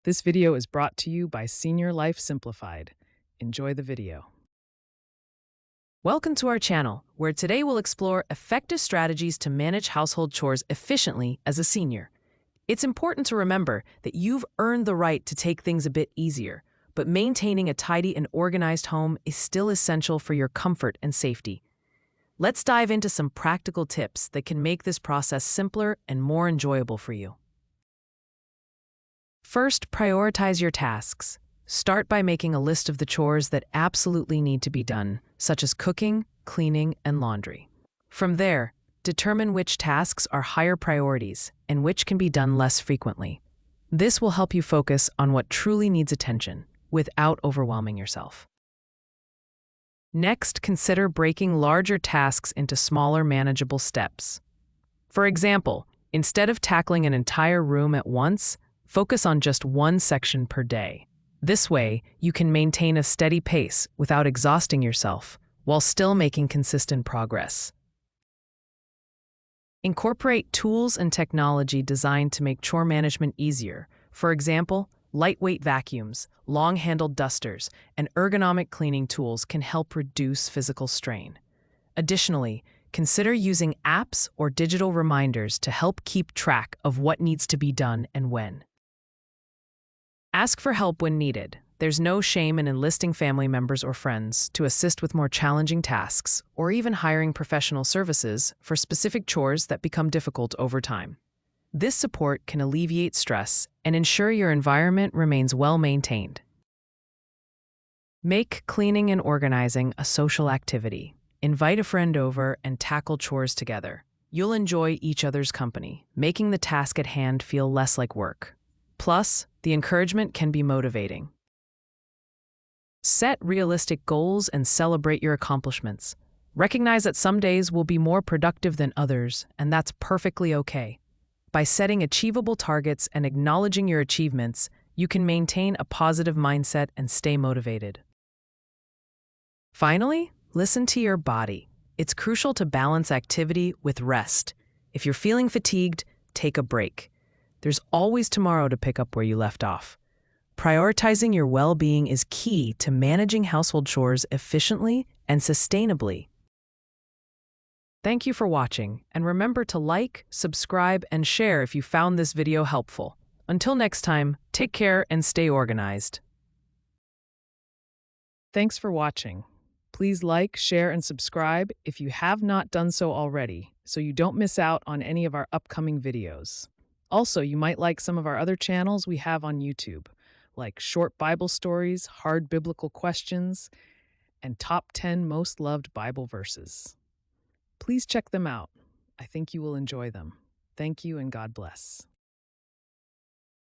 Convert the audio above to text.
This video is brought to you by Senior Life Simplified. Enjoy the video. Welcome to our channel, where today we'll explore effective strategies to manage household chores efficiently as a senior. It's important to remember that you've earned the right to take things a bit easier, but maintaining a tidy and organized home is still essential for your comfort and safety. Let's dive into some practical tips that can make this process simpler and more enjoyable for you. First, prioritize your tasks. Start by making a list of the chores that absolutely need to be done, such as cooking, cleaning, and laundry. From there, determine which tasks are higher priorities and which can be done less frequently. This will help you focus on what truly needs attention without overwhelming yourself. Next, consider breaking larger tasks into smaller, manageable steps. For example, instead of tackling an entire room at once, focus on just one section per day. This way, you can maintain a steady pace without exhausting yourself, while still making consistent progress. Incorporate tools and technology designed to make chore management easier. For example, lightweight vacuums, long-handled dusters, and ergonomic cleaning tools can help reduce physical strain. Additionally, consider using apps or digital reminders to help keep track of what needs to be done and when. Ask for help when needed. There's no shame in enlisting family members or friends to assist with more challenging tasks, or even hiring professional services for specific chores that become difficult over time. This support can alleviate stress and ensure your environment remains well maintained. Make cleaning and organizing a social activity. Invite a friend over and tackle chores together. You'll enjoy each other's company, making the task at hand feel less like work. Plus, the encouragement can be motivating. Set realistic goals and celebrate your accomplishments. Recognize that some days will be more productive than others, and that's perfectly okay. By setting achievable targets and acknowledging your achievements, you can maintain a positive mindset and stay motivated. Finally, listen to your body. It's crucial to balance activity with rest. If you're feeling fatigued, take a break. There's always tomorrow to pick up where you left off. Prioritizing your well-being is key to managing household chores efficiently and sustainably. Thank you for watching, and remember to like, subscribe, and share if you found this video helpful. Until next time, take care and stay organized. Thanks for watching. Please like, share, and subscribe if you have not done so already, so you don't miss out on any of our upcoming videos. Also, you might like some of our other channels we have on YouTube, like short Bible stories, hard biblical questions, and top 10 most loved Bible verses. Please check them out. I think you will enjoy them. Thank you and God bless.